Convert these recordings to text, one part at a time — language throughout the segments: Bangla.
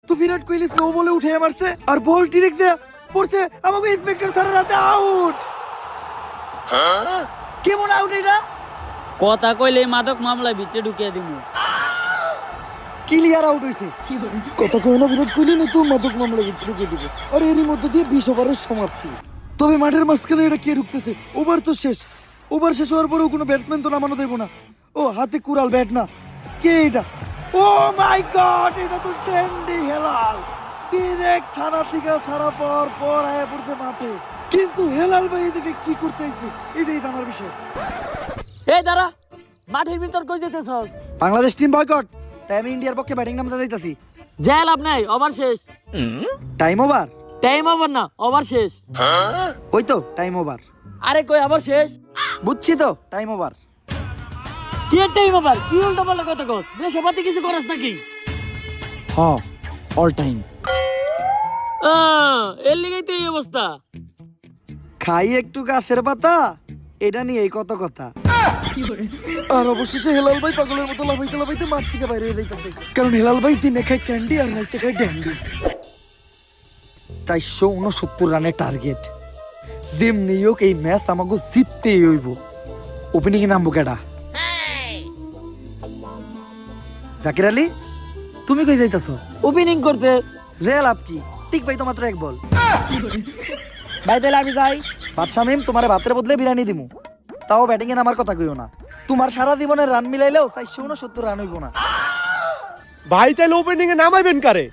তো বিরাট কোহলি স্লো বলে উঠে মারছে আর বল ডিরেক্ট পড়ছে আমাকে ইন্সপেক্টর স্যারের হাতে আউট। কেমন আউট এটা? কথা কইলে মাদক মামলা ভিতরে ঢুকিয়ে দিমু। ক্লিয়ার আউট হইছে। কথা কই না বিরাট কোহলি না তো মাদক মামলা ভিতরে ঢুকিয়ে দিবে। আর এরই মধ্যে দিয়ে 20 ওভারের সমাপ্তি। তবে মাঠের মাঝখানে এটা কে ঢুকতেছে? ওভার তো শেষ। ওভার শেষ হওয়ার পরেও কোনো ব্যাটসম্যান তো নামানো দেব না। ও হাতে কুড়াল ব্যাট না, কে এটা? ও মাই গড, এটা তো ট্রেন্ডি হেলাল। ডিরেক্ট থানা থেকে ছাড়া পাওয়ার পর আয়া পড়ছে মাঠে। কিন্তু হেলাল ভাই এদিকে কি করতে আইছে এটাই জানার বিষয়। এই দাঁড়া, মাঠের ভিতর কই যেতেছস? বাংলাদেশ টিম বয়কট, তাই আমি ইন্ডিয়ার পক্ষে ব্যাটিং নামতে যাইতাছি। যা লাভ নাই, ওভার শেষ। Time over? টাইম ওভার না, ওভার শেষ। ওই তো টাইম ওভার। আরে কই ওভার শেষ? বুঝছি তো টাইম ওভার। কি টাইম ওভার? কি উল্টা পাল্টা কথা কস? দেশে পাতি কিছু করস নাকি? হ্যাঁ, অল টাইম। এর লিগেই তো এই অবস্থা। খাই একটু গাছের পাতা, এটা নিয়ে এই কত কথা। আর অবশেষে হেলাল ভাই পাগলের মতো লাফাইতে লাফাইতে মাঠ থেকে বাইরে হয়ে যাইতেছে, কারণ হেলাল ভাই দিনে খায় ক্যান্ডি আর রাইতে খায় ড্যান্ডি। 469 রানের টার্গেট। যেমনি হোক এই ম্যাচ আমাকে জিততেই হইব। ওপেনিং এ নামবো কেডা? জাকির আলী, তুমি কই যাইতাছো? ওপেনিং করতে। যে লাভ কি, ঠিক ভাই তো মাত্র এক বল। ভাই তাহলে আমি যাই। বাদশা মিম তোমার ভাতের বদলে বিরিয়ানি দিমু, তাও ব্যাটিং এ নামার কথা কইও না। তোমার সারা জীবনের রান মিলাইলেও 469 রান হইব না। ভাই তাহলে ওপেনিং এ নামাইবেন কারে?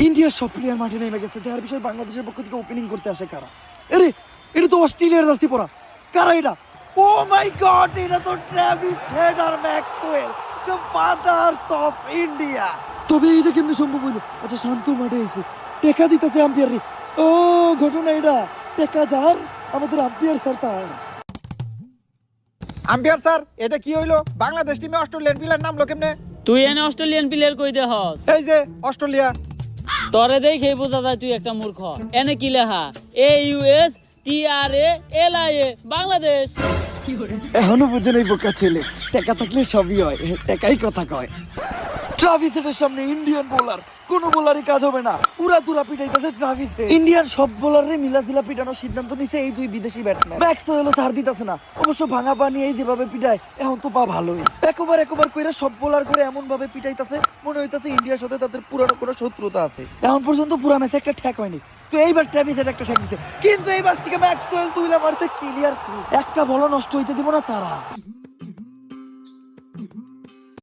ইন্ডিয়ার সব প্লেয়ার মাঠে নেমে গেছে, দেখার বিষয় বাংলাদেশের পক্ষ থেকে ওপেনিং করতে আসে কারা? আরে এটা তো অস্ট্রেলিয়ার জার্সি পরা। কারা এটা? ও মাই গড, এটা তো ট্রেভিস হেড আর Maxwell, the fathers of India. তবে এটা কেমনে সম্ভব হইলো? আচ্ছা শান্ত মাঠে এসে টেকা দিতেছে আম্পায়ার। ও ঘটনা এটা, টেকা যার আমাদের আম্পায়ার স্যার তার। আম্পায়ার স্যার, এটা কি হইলো? বাংলাদেশ টিমে অস্ট্রেলিয়ান প্লেয়ার নামলো কেমনে? তুই এনে অস্ট্রেলিয়ান প্লেয়ার কই দে হস? এই যে অস্ট্রেলিয়া। তরে দেখে বোঝা যায় তুই একটা মূর্খ। এনে কি লেখা? AUSTRALIA, বাংলাদেশ। এখনো বুঝে নেই বোকা ছেলে, টেকা থাকলে সবই হয়, টেকাই কথা কয়। ট্রাভিস হেডের সামনে ইন্ডিয়ান বোলার, কোনো বোলারই কাজ হবে না। উড়া দুরা পিটাইতেছে ট্রাভিস হেড। ইন্ডিয়ান সব বোলারে মিলাজিলা পিটানোর সিদ্ধান্ত নিছে এই দুই বিদেশি ব্যাটসম্যান। ম্যাক্সওয়েলও ছাড় দিতেছে না, অবশ্য ভাঙা পানি এই যেভাবে পিটায় এখন তো পা ভালোই। একবার কইরা সব বোলার করে এমন ভাবে পিটাইতেছে মনে হইতাছে ইন্ডিয়ার সাথে তাদের পুরানো কোনো শত্রুতা আছে। এখন পর্যন্ত পুরা ম্যাচে একটা ঠ্যাক হয়নি, তো এইবার ট্রাভিস হেড একটা ঠ্যাক দিছে, কিন্তু এই ম্যাচ থেকে ম্যাক্সওয়েল তুইলা মারতে ক্লিয়ার। একটা বল নষ্ট হইতে দিব না তারা।